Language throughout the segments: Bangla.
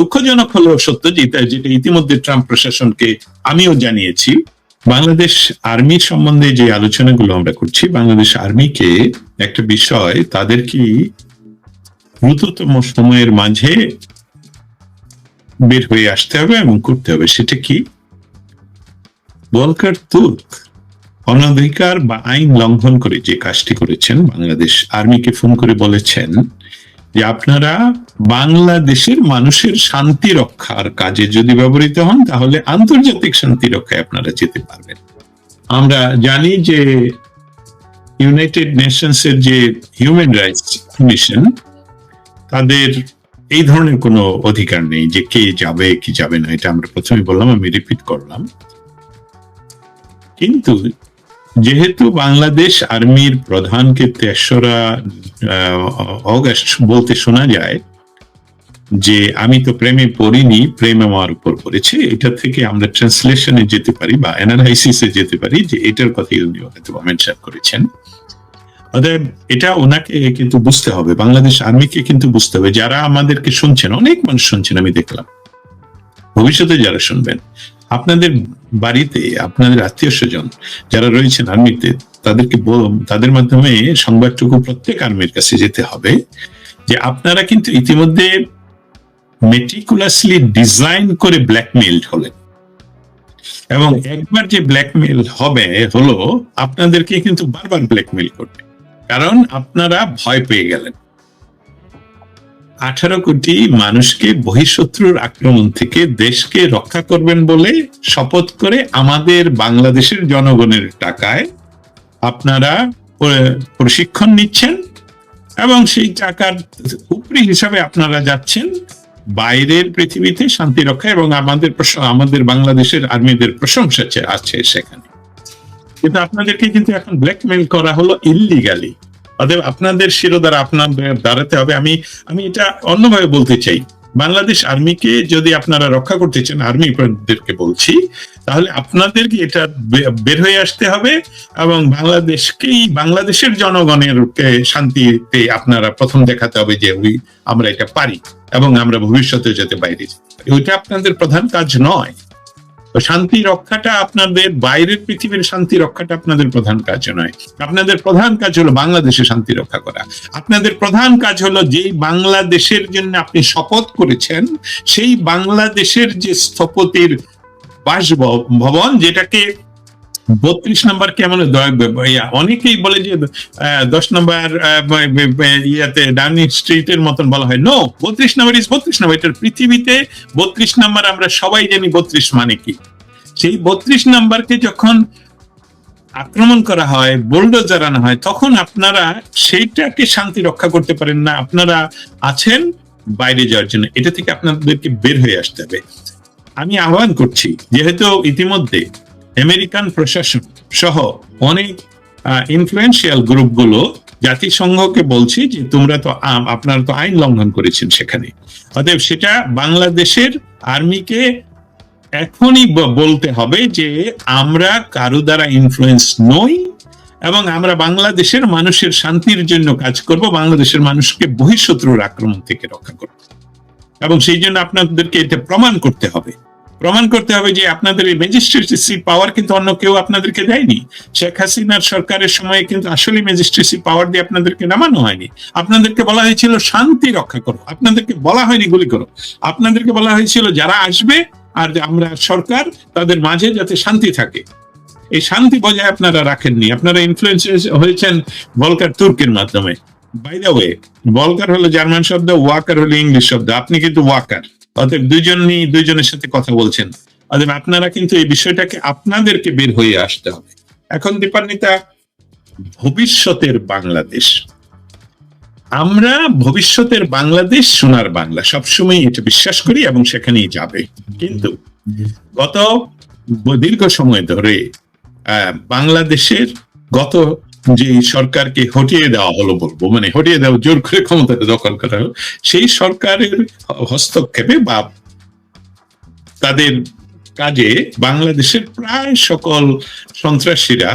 দুঃখজনক হলেও সত্য, যেটা ইতিমধ্যে ট্রাম্প প্রশাসনকে আমিও জানিয়েছি, বাংলাদেশ আর্মির সম্বন্ধে যে আলোচনাগুলো আমরা করছি, বাংলাদেশ আর্মিকে একটা বিষয় তাদের কি দ্রুততম সময়ের মাঝে বের হয়ে আসতে হবে এবং করতে হবে। সেটা কি? ভলকার তুর্ক অনধিকার বা আইন লঙ্ঘন করে যে কাজটি করেছেন, বাংলাদেশ আর্মিকে ফোন করে বলেছেন যে আপনারা বাংলাদেশের মানুষের শান্তি রক্ষার কাজে যদি ব্যবহৃত হন তাহলে আন্তর্জাতিক শান্তি রক্ষায় আপনারা যেতে পারবেন। আমরা জানি যে ইউনাইটেড নেশনস এর যে হিউম্যান রাইটস কমিশন, তাদের এই ধরনের কোনো অধিকার নেই যে কে যাবে কি যাবে না। এটা আমরা প্রথমে বললাম, আমি রিপিট করলাম। কিন্তু যেহেতু বাংলাদেশ আর্মির প্রধানকে 3রা অগাস্ট বলতে শোনা যায় যে আমি তো প্রেমে পড়িনি, প্রেম আমার উপর পড়েছে, এটা থেকে আমরা ট্রান্সলেশনে যেতে পারি বা অ্যানালাইসিসে যেতে পারি যে এটার কথাই উনি হয়তো মেনশন করেছেন। অতএব এটা ওনাকে কিন্তু বুঝতে হবে, বাংলাদেশ আর্মিকে কিন্তু বুঝতে হবে। যারা আমাদেরকে শুনছেন, অনেক মানুষ শুনছেন, আমি দেখলাম, ভবিষ্যতে যারা শুনবেন, আপনাদের বাড়িতে আপনাদের আত্মীয় স্বজন যারা রয়েছেন আর্মিতে, তাদের মাধ্যমে সংবাদটুকু প্রত্যেক আর্মির কাছে যেতে হবে যে আপনারা কিন্তু ইতিমধ্যে মেটিকুলাসলি ডিজাইন করে ব্ল্যাকমেইলড হলেন, এবং একবার যে ব্ল্যাকমেইল হলো আপনাদেরকে কিন্তু বারবার ব্ল্যাকমেইল করবে, কারণ আপনারা ভয় পেয়ে গেলেন। 18 কোটি মানুষকে বহিঃশত্রুর আক্রমণ থেকে দেশকে রক্ষা করবেন বলে শপথ করে আমাদের বাংলাদেশের জনগণের টাকায় আপনারা প্রশিক্ষণ নিচ্ছেন, এবং সেই টাকার উপরি হিসাবে আপনারা যাচ্ছেন বাইরের পৃথিবীতে শান্তি রক্ষা, এবং আমাদের বাংলাদেশের আর্মিদের প্রশংসা আছে সেখানে। কিন্তু আপনাদেরকে কিন্তু এখন ব্ল্যাকমেইল করা হলো ইল্লিগালি। অতএব আপনাদের শিরোধারা আপনাদের দাঁড়াতে হবে। আমি এটা অন্যভাবে বলতে চাই, বাংলাদেশ আর্মিকে যদি আপনারা রক্ষা করতে চান, আর্মিদেরকে বলছি, তাহলে আপনাদেরকে এটা বের হয়ে আসতে হবে এবং বাংলাদেশের জনগণের শান্তিতে আপনারা প্রথম দেখাতে হবে যে আমরা এটা পারি এবং আমরা ভবিষ্যতে যেতে বাইরে যেতে পারি। ওইটা আপনাদের প্রধান কাজ নয়। শান্তি রক্ষাটা আপনাদের, বাইরের পৃথিবীর শান্তি রক্ষাটা আপনাদের প্রধান কাজ নয়। আপনাদের প্রধান কাজ হলো বাংলাদেশে শান্তি রক্ষা করা। আপনাদের প্রধান কাজ হলো যেই বাংলাদেশের জন্য আপনি শপথ করেছেন, সেই বাংলাদেশের যে স্থপতির বাসভবন, যেটাকে 32 নম্বর কেমন, অনেকেই বলে যে 10 নম্বর ইয়াতে ডাউনিং স্ট্রিটের মতন বলা হয়। নো, 32 নম্বর ইজ 32 নম্বর। এটার পৃথিবীতে 32 নম্বর আমরা সবাই জানি 32 মানে কি। সেই 32 নম্বরকে যখন আক্রমণ করা হয়, বুলডোজার আনা হয়, তখন আপনারা সেইটাকে শান্তি রক্ষা করতে পারেন না, আপনারা আছেন বাইরে যাওয়ার জন্য। এটা থেকে আপনাদেরকে বের হয়ে আসতে হবে। আমি আহ্বান করছি, যেহেতু ইতিমধ্যে আমেরিকান প্রশাসন সহ অনেক ইনফ্লুয়েন্সিয়াল গ্রুপগুলো জাতিসংঘকে বলছি যে আপনারা তো আইন লঙ্ঘন করেছেন সেখানে। অতএব সেটা বাংলাদেশের আর্মিকে এখনই বলতে হবে যে আমরা কারো দ্বারা ইনফ্লুয়েন্স নই এবং আমরা বাংলাদেশের মানুষের শান্তির জন্য কাজ করব, বাংলাদেশের মানুষকে বহিঃশত্রুর আক্রমণ থেকে রক্ষা করব। এবং সেই জন্য আপনাদেরকে এটা প্রমাণ করতে হবে যে আপনাদের এই ম্যাজিস্ট্রেসি পাওয়ার কিন্তু অন্য কেউ আপনাদেরকে দেয়নি। শেখ হাসিনার সরকারের সময় কিন্তু আসলে ম্যাজিস্ট্রেসি পাওয়ার দিয়ে আপনাদেরকে নামানো হয়নি। আপনাদেরকে বলা হয়েছিল শান্তি রক্ষা করো, আপনাদেরকে বলা হয়নি গুলি করো। আপনাদেরকে বলা হয়েছিল যারা আসবে আর আমরা সরকার, তাদের মাঝে যাতে শান্তি থাকে, এই শান্তি বজায় আপনারা রাখেননি। আপনারা ইনফ্লুয়েন্স হয়েছেন ভলকার তুর্কের মাধ্যমে। বাই দ্য ওয়ে, ভলকার হলো জার্মান শব্দ, ওয়াকার হলো ইংলিশ শব্দ। আপনি কিন্তু ওয়াকার, অতএব দুইজনের সাথে কথা বলছেন। অতএব আপনারা কিন্তু এই বিষয়টাকে আপনাদেরকে বের হয়ে আসতে হবে। এখন দীপান্বিতা, ভবিষ্যতের বাংলাদেশ, আমরা ভবিষ্যতের বাংলাদেশ, সোনার বাংলা, সবসময় এটা বিশ্বাস করি এবং সেখানেই যাবে। কিন্তু গত দীর্ঘ সময় ধরে বাংলাদেশের গত যে সরকারকে হটিয়ে দেওয়া হলো, বলবো মানে হটিয়ে দেওয়া, জোর করে ক্ষমতাটা দখল করা হলো, সেই সরকারের হস্তক্ষেপে বা তাদের কাজে বাংলাদেশের প্রায় সকল সন্ত্রাসীরা,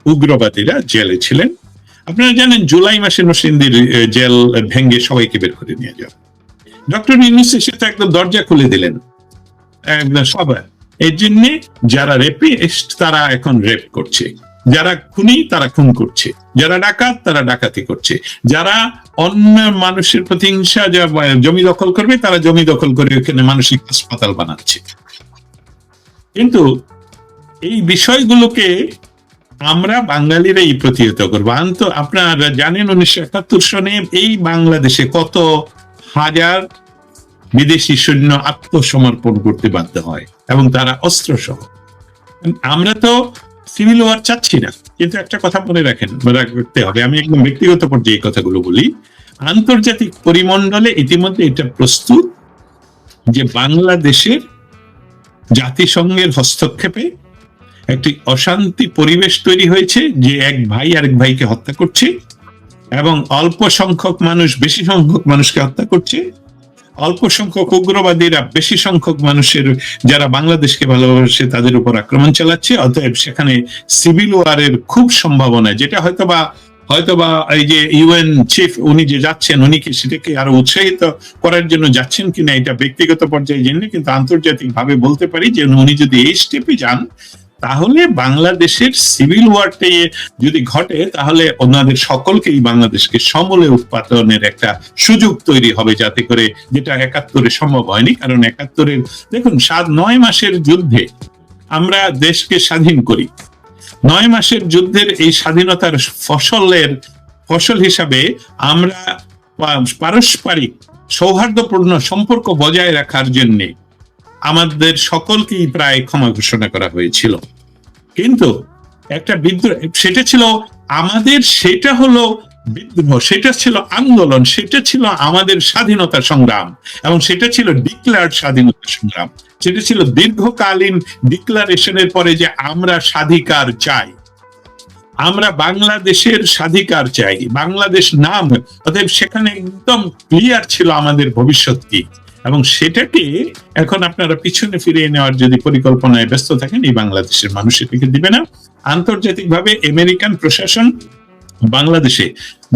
উগ্রবাদীরা জেলে ছিলেন। আপনারা জানেন জুলাই মাসে নরসিংদীর জেল ভেঙে সবাইকে বের করে নিয়ে যাওয়া। ডক্টর ইউনূস এসে তো একদম দরজা খুলে দিলেন একদম সবাই। এর জন্য যারা রেপিস্ট তারা এখন রেপ করছে, যারা খুনি তারা খুন করছে, যারা ডাকাত তারা ডাকাতি করছে, যারা অন্য মানুষের প্রতিহিংসা জমি দখল করবে তারা জমি দখল করে ওখানে মানসিক হাসপাতাল বানাচ্ছে। কিন্তু এই বিষয়গুলোকে আমরা বাঙালিরাই প্রতিহত করবো। আপনারা জানেন 1971 সনে এই বাংলাদেশে কত হাজার বিদেশি সৈন্য আত্মসমর্পণ করতে বাধ্য হয় এবং তারা অস্ত্র সহ। আমরা তো সিভিল ওয়ার চাচ্ছি না, কিন্তু একটা কথা মনে রাখতে হবে, আমি একদম ব্যক্তিগত পর্যায়ে কথাগুলো বলি। আন্তর্জাতিক পরিমণ্ডলে ইতিমধ্যে এটা প্রস্তুত যে বাংলাদেশের জাতিসংঘের হস্তক্ষেপে একটি অশান্তি পরিবেশ তৈরি হয়েছে, যে এক ভাই আরেক ভাইকে হত্যা করছে এবং অল্প সংখ্যক মানুষ বেশি সংখ্যক মানুষকে হত্যা করছে, অল্প সংখ্যক উগ্রবাদীরা বেশি সংখ্যক মানুষের যারা বাংলাদেশকে ভালোবাসে তাদের উপর আক্রমণ চালাচ্ছে। অতএব সেখানে সিভিল ওয়ারের খুব সম্ভাবনা, যেটা হয়তোবা এই যে ইউএন চিফ উনি যে যাচ্ছেন, উনি কি সেটাকে আরো উৎসাহিত করার জন্য যাচ্ছেন কিনা এটা ব্যক্তিগত পর্যায়ে জেনে, কিন্তু আন্তর্জাতিক ভাবে বলতে পারি যে উনি যদি এই স্টেপে যান তাহলে বাংলাদেশের সিভিল ওয়ারটি যদি ঘটে তাহলে ওনাদের সকলকেই বাংলাদেশকে সমূলে উৎপাদনের একটা সুযোগ তৈরি হবে, যাতে করে যেটা 71-এ সম্ভব হয়নি। কারণ 71-এর দেখুন 9 মাসের যুদ্ধে আমরা দেশকে স্বাধীন করি। 9 মাসের যুদ্ধের এই স্বাধীনতার ফসল হিসাবে আমরা পারস্পরিক সৌহার্দ্যপূর্ণ সম্পর্ক বজায় রাখার জন্য আমাদের সকলকেই প্রায় ক্ষমা ঘোষণা করা হয়েছিল। কিন্তু একটা বিদ্রোহ, সেটা ছিল আমাদের, সেটা হলো বিদ্রোহ, সেটা ছিল আন্দোলন, সেটা ছিল আমাদের স্বাধীনতা সংগ্রাম, এবং সেটা ছিল ডিক্লেয়ার্ড স্বাধীনতা সংগ্রাম। সেটা ছিল দীর্ঘকালীন ডিক্লারেশনের পরে যে আমরা স্বাধিকার চাই, আমরা বাংলাদেশের স্বাধিকার চাই, বাংলাদেশ নাম। অতএব সেখানে একদম ক্লিয়ার ছিল আমাদের ভবিষ্যৎ কি, এবং সেটাকে এখন আপনারা পিছনে ফিরিয়ে নেওয়ার যদি পরিকল্পনায় ব্যস্ত থাকেন, এই বাংলাদেশের মানুষ এটাকে দিবে না। আন্তর্জাতিকভাবে আমেরিকান প্রশাসন বাংলাদেশে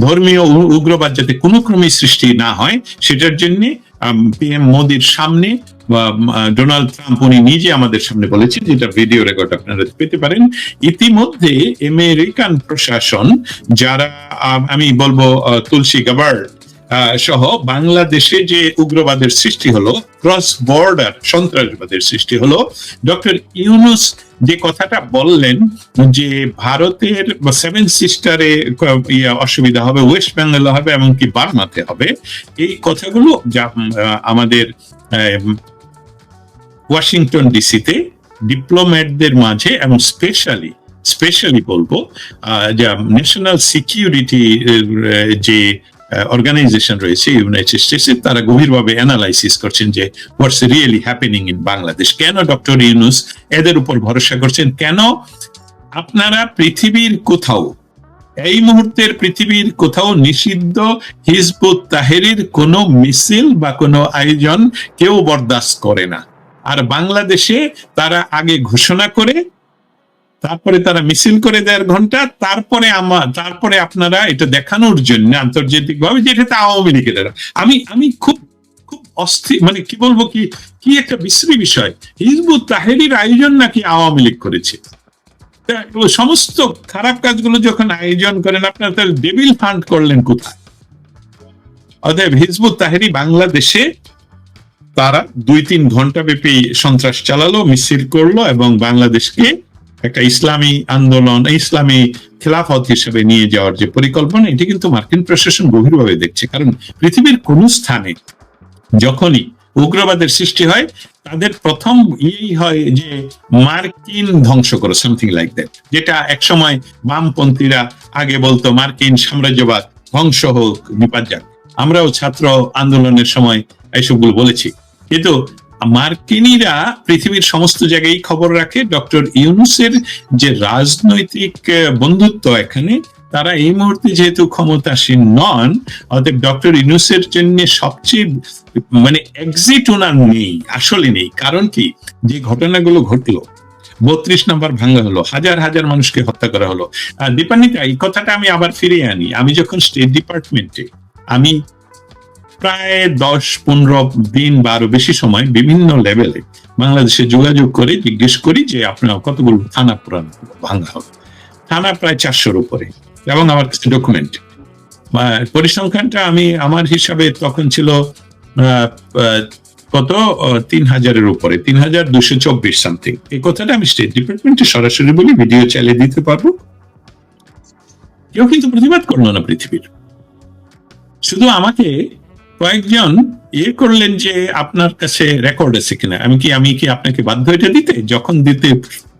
ধর্মীয় উগ্রবাদ যাতে কোনো ক্রমে সৃষ্টি না হয় সেটার জন্য পিএম মোদির সামনে ডোনাল্ড ট্রাম্প উনি নিজে আমাদের সামনে বলেছেন, যেটা ভিডিও রেকর্ড আপনারা পেতে পারেন। ইতিমধ্যে আমেরিকান প্রশাসন যারা আমি বলবো তুলসী গাবার্ড সহ বাংলাদেশে যে উগ্রবাদের সৃষ্টি হলো, ক্রস বর্ডার সন্ত্রাসবাদের সৃষ্টি হলো, ডক্টর ইউনূস যে কথাটা বললেন যে ভারতের 7 সিস্টারে অসুবিধা হবে, ওয়েস্ট বেঙ্গলে হবে, এমনকি বার্মাতে হবে, এই কথাগুলো আমাদের ওয়াশিংটন ডিসিতে ডিপ্লোম্যাটদের মাঝে এবং স্পেশালি বলবো ন্যাশনাল সিকিউরিটি যে অর্গানাইজেশন রয়েছে ইউনাইটেড স্টেটসে, তারা গভীরভাবে অ্যানালাইসিস করছেন যে হোয়াটস রিয়েলি হ্যাপেনিং ইন বাংলাদেশ। কেন ডক্টর ইউনূস এদের উপর ভরসা করছেন, কেন আপনারা পৃথিবীর কোথাও এই মুহূর্তের পৃথিবীর কোথাও নিষিদ্ধ হিজবুত তাহরির কোনো মিছিল বা কোনো আয়োজন কেউ বরদাস্ত করে না, আর বাংলাদেশে তারা আগে ঘোষণা করে তারপরে তারা মিছিল করে 1.5 ঘন্টা, তারপরে আপনারা এটা দেখানোর জন্য আন্তর্জাতিক ভাবে যে এটা আওয়ামী লীগের। আমি খুব অস্থির, মানে কি বলবো, কি একটা বিশ্রী বিষয়, হিজবুত তাহরির আয়োজন নাকি আওয়ামী লীগ করেছে। সমস্ত খারাপ কাজগুলো যখন আয়োজন করেন আপনারা, তাহলে ডেভিল ফান্ড করলেন কোথায়? অতএব হিজবুত তাহরির বাংলাদেশে তারা 2-3 ঘন্টা ব্যাপী সন্ত্রাস চালালো, মিছিল করলো এবং বাংলাদেশকে একটা ইসলামী আন্দোলন, ইসলামী খেলাফত হিসেবে নিয়ে যাওয়ার যে পরিকল্পনা, এটি কিন্তু মার্কিন প্রশাসন গভীরভাবে দেখছে। কারণ পৃথিবীর কোন স্থানে যখনই উগ্রবাদের সৃষ্টি হয় তাদের প্রথম হয় যে মার্কিন ধ্বংস করো, সামথিং লাইক দ্যাট, যেটা একসময় বামপন্থীরা আগে বলতো মার্কিন সাম্রাজ্যবাদ ধ্বংস হোক, বিপদ যাক। আমরাও ছাত্র আন্দোলনের সময় এইসবগুলো বলেছি, কিন্তু মার্কিনীরা পৃথিবীর সমস্ত জায়গায় খবর রাখে। ডক্টর ইউনূসের যে রাজনৈতিক বন্ধুত্ব এখানে, তারা এই মুহূর্তে যেহেতু ক্ষমতাসীন নন, অতএব ডক্টর ইউনূসের জন্য সবচেয়ে মানে এক্সিট ওনার নেই, আসলে নেই। কারণ কি, যে ঘটনাগুলো ঘটলো, 32 নম্বর ভাঙা হলো, হাজার হাজার মানুষকে হত্যা করা হলো। দীপান্বিতা, এই কথাটা আমি আবার ফিরিয়ে আনি। আমি যখন স্টেট ডিপার্টমেন্টে আমি প্রায় 10-15 দিন বা আরো বেশি সময় বিভিন্ন লেভেলে বাংলাদেশে যোগাযোগ করে জিজ্ঞেস করি যে আপনার কতগুলো থানা পুরান ভাঙা হবে। থানা প্রায় 400-র উপরে, এবং আমার কাছে ডকুমেন্ট। পরিসংখ্যানটা আমি আমার হিসাবে তখন ছিল কত 3000-এর উপরে, 3224 সামথিং। এই কথাটা আমি স্টেট ডিপার্টমেন্টে সরাসরি বলি, ভিডিও চালিয়ে দিতে পারবো। কেউ কিন্তু প্রতিবাদ করলো না পৃথিবীর। শুধু আমাকে কয়েকজন করলেন যে আপনার কাছে রেকর্ড আছে কিনা। আমি কি আপনাকে বাধ্য এটা দিতে? যখন দিতে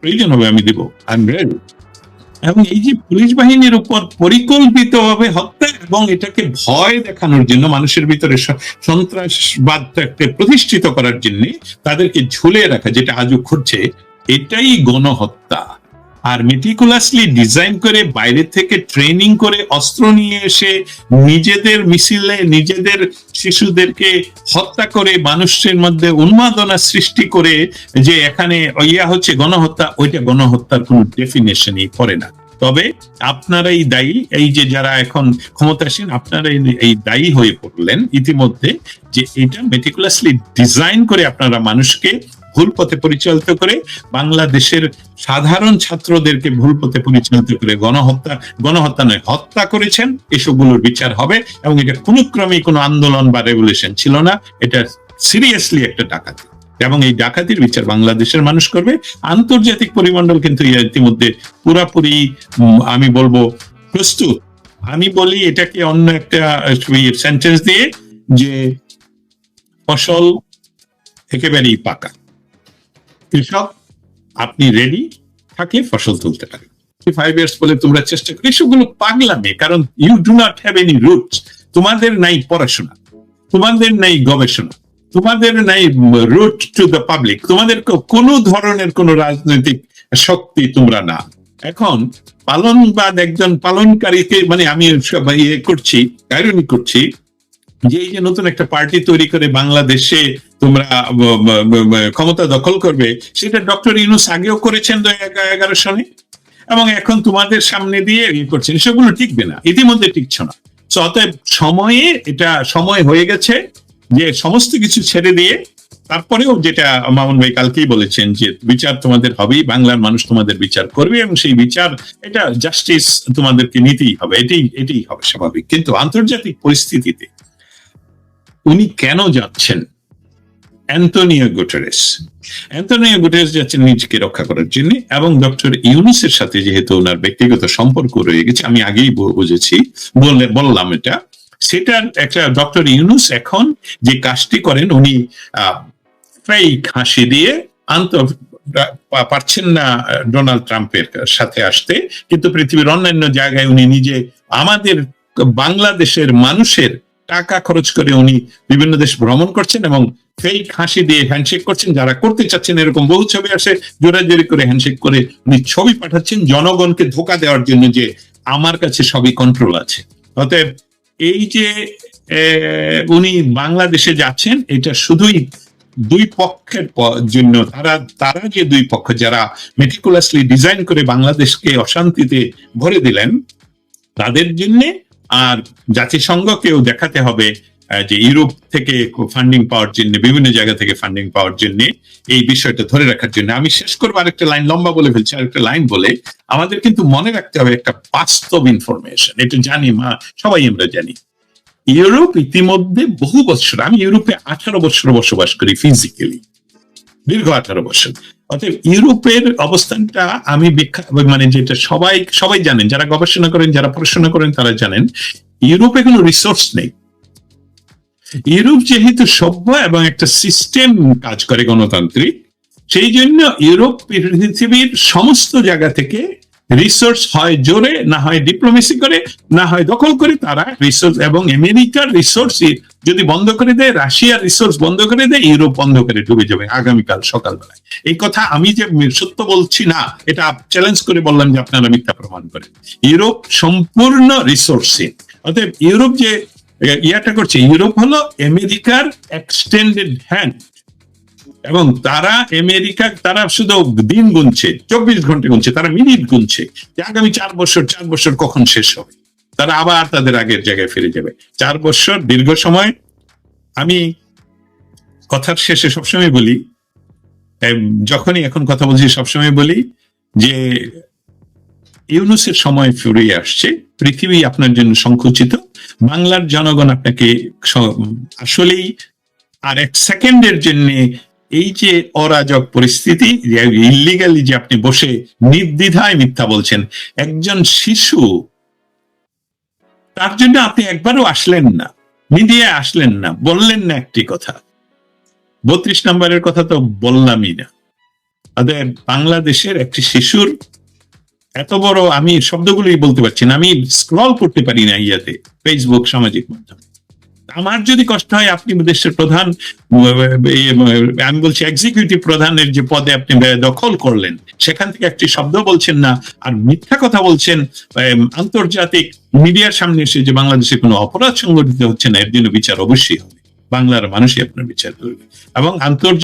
প্রয়োজন হবে আমি দিব, আই এম রেডি। এবং এই যে পুলিশ বাহিনীর উপর পরিকল্পিতভাবে হত্যা এবং এটাকে ভয় দেখানোর জন্য, মানুষের ভিতরে সন্ত্রাসবাদটাকে প্রতিষ্ঠিত করার জন্য তাদেরকে ঝুলে রাখা, যেটা আজও ঘটছে, এটাই গণহত্যা। আর মেটিকুলাসলি ডিজাইন করে, বাইরে থেকে ট্রেনিং করে, অস্ত্র নিয়ে এসে নিজেদের মিছিলে নিজেদের শিশুদেরকে হত্যা করে, মানুষের মধ্যে উন্মাদনা সৃষ্টি করে যে এখানে হচ্ছে গণহত্যা, ওইটা গণহত্যার কোন ডেফিনেশনই পড়ে না। তবে আপনারাই দায়ী, এই যে যারা এখন ক্ষমতাসীন, আপনারা এই দায়ী হয়ে পড়লেন ইতিমধ্যে, যে এটা মেটিকুলাসলি ডিজাইন করে আপনারা মানুষকে ভুল পথে পরিচালিত করে, বাংলাদেশের সাধারণ ছাত্রদেরকে ভুল পথে পরিচালিত করে গণহত্যা নয়, হত্যা করেছেন। এসবগুলোর বিচার হবে, এবং এটা কোনো ক্রমেই কোনো আন্দোলন বা রেভলিউশন ছিল না, এটা সিরিয়াসলি একটা ডাকাতি, এবং এই ডাকাতির বিচার বাংলাদেশের মানুষ করবে। আন্তর্জাতিক পরিমণ্ডল কিন্তু ইতিমধ্যে পুরাপুরি আমি বলবো প্রস্তুত। আমি বলি এটাকে অন্য একটা সেন্টেন্স দিয়ে, যে ফসল একেবারেই পাকা, কৃষক আপনি রেডি থাকে ফসল তুলতে পারেন। 5 ইয়ার্স বলে তোমরা চেষ্টা করো, এসবগুলো পাগলামি। কারণ you do not have any roots. তোমাদের নাই পড়াশোনা, তোমাদের নাই গবেষণা, তোমাদের নাই রুট টু দ্য পাবলিক, তোমাদের কোনো ধরনের কোনো রাজনৈতিক শক্তি তোমরা না। এখন পালনবাদ, একজন পালনকারীকে, মানে আমি করছি, আইরনি করছি, যে এই যে নতুন একটা পার্টি তৈরি করে বাংলাদেশে তোমরা ক্ষমতা দখল করবে, সেটা ডক্টর ইউনূস আগেও করেছেন 2011 সালে, এবং এখন তোমাদের সামনে দিয়ে করছেন। সেগুলো টিকবে না, ইতিমধ্যে টিকছে না। অতএব সময় হয়ে গেছে যে সমস্ত কিছু ছেড়ে দিয়ে, তারপরেও যেটা মামুন ভাই কালকেই বলেছেন, যে বিচার তোমাদের হবেই, বাংলার মানুষ তোমাদের বিচার করবে, এবং সেই বিচার, এটা জাস্টিস তোমাদেরকে নিতেই হবে, এটাই হবে স্বাভাবিক। কিন্তু আন্তর্জাতিক পরিস্থিতিতে উনি কেন যাচ্ছেন? অ্যান্টোনিও গুটেরেস যাচ্ছেন নিজেকে রক্ষা করার জন্য, এবং ডক্টর ইউনূসের সাথে যেহেতু ওনার ব্যক্তিগত সম্পর্ক রয়ে গেছে, আমি আগেই বুঝেছি, বললাম এটা, সেটার একটা ডক্টর ইউনূস এখন যে কাজটি করেন, উনি ফেক হাসি দিয়ে পারছেন না ডোনাল্ড ট্রাম্পের সাথে আসতে, কিন্তু পৃথিবীর অন্যান্য জায়গায় উনি নিজে, আমাদের বাংলাদেশের মানুষের টাকা খরচ করে উনি বিভিন্ন দেশ ভ্রমণ করছেন, এবং ফেক হাসি দিয়ে হ্যান্ডশেক করছেন। যারা করতে চাচ্ছেন, এরকম বহু ছবি আসে, জোরাজোরি করে হ্যান্ডশেক করে উনি ছবি পাঠাচ্ছেন জনগণকে ধোঁকা দেওয়ার জন্য, যে আমার কাছে সবই কন্ট্রোল আছে। অতএব এই যে উনি বাংলাদেশে যাচ্ছেন, এটা শুধুই দুই পক্ষের জন্য, তারা যে দুই পক্ষ যারা মেটিকুলাসলি ডিজাইন করে বাংলাদেশকে অশান্তিতে ভরে দিলেন, তাদের জন্য। আর জাতিসংঘকেও দেখাতে হবে যে ইউরোপ থেকে ফান্ডিং পাওয়ার জন্য, বিভিন্ন জায়গা থেকে ফান্ডিং পাওয়ার জন্য, এই বিষয়টা ধরে রাখার জন্য। আমি শেষ করবো আরেকটা লাইন, লম্বা বলে ফেলছি, আরেকটা লাইন বলে, আমাদের কিন্তু মনে রাখতে হবে একটা বাস্তব ইনফরমেশন, এটা জানি সবাই আমরা জানি, ইউরোপ ইতিমধ্যে বহু বছর, আমি ইউরোপে 18 বছর বসবাস করি ফিজিক্যালি, দীর্ঘ 18 বছর। অতএব ইউরোপের অবস্থানটা আমি মানে যেটা সবাই জানেন, যারা গবেষণা করেন, যারা পড়াশোনা করেন, তারা জানেন ইউরোপে কোনো রিসোর্স নেই। ইউরোপ যেহেতু সভ্য এবং একটা সিস্টেম কাজ করে গণতান্ত্রিক, সেই জন্য ইউরোপ পৃথিবীর সমস্ত জায়গা থেকে রিসোর্স হয় জোরে, না হয় ডিপ্লোমেসি করে, না হয় দখল করে তারা রিসোর্স, এবং আমেরিকার রিসোর্স যদি বন্ধ করে দেয়, রাশিয়ার রিসোর্স বন্ধ করে দেয়, ইউরোপ বন্ধ করে ডুবে যাবে আগামীকাল সকালবেলায়। এই কথা আমি যে সত্য বলছি না, এটা চ্যালেঞ্জ করে বললাম যে আপনারা মিথ্যা প্রমাণ করেন। ইউরোপ সম্পূর্ণ রিসোর্সহীন। অতএব ইউরোপ যে ইয়াটা করছে, ইউরোপ হলো আমেরিকার এক্সটেন্ডেড হ্যান্ড, এবং তারা শুধু দিন গুনছে, 24 ঘন্টা গুনছে, তারা মিনিট গুনছে, যে আগামী 4 বছর কখন শেষ হবে, তারা আবার তাদের আগের জায়গায় ফিরে যাবে। 4 বছর দীর্ঘ সময়, আমি কথার শেষে সবসময় বলি, যখনই এখন কথা বলছি সবসময় বলি যে ইউনূসের সময় ফুরিয়ে আসছে, পৃথিবী আপনার জন্য সংকুচিত, বাংলার জনগণ আপনাকে আসলেই আর এক সেকেন্ডের জন্য এই যে অরাজক পরিস্থিতি, ইল্লিগালি যে আপনি বসে নির্দ্বিধায় মিথ্যা বলছেন, একজন শিশু, তার জন্য আপনি একবারও আসলেন না, মিডিয়ায় আসলেন না, বললেন না একটি কথা। 32 নম্বরের কথা তো বললামই না। বাংলাদেশের একটি শিশুর এত বড়, আমি শব্দগুলোই বলতে পারছি না, আমি স্ক্রল করতে পারি না ইয়াতে, ফেসবুক, সামাজিক মাধ্যম। আমার যদি কষ্ট হয়, আপনি দেশের প্রধান, আমি বলছি এক্সিকিউটিভ প্রধানের যে পদে আপনি দখল করলেন, সেখান থেকে একটি শব্দ বলছেন না, আর মিথ্যা কথা বলছেন আন্তর্জাতিক মিডিয়ার সামনে এসে যে বাংলাদেশে কোনো অপরাধ সংঘটিত হচ্ছে না, এর জন্য বিচার অবশ্যই হবে। বাংলার মানুষই আপনার বিচার করবে, এবং আন্তর্জাতিক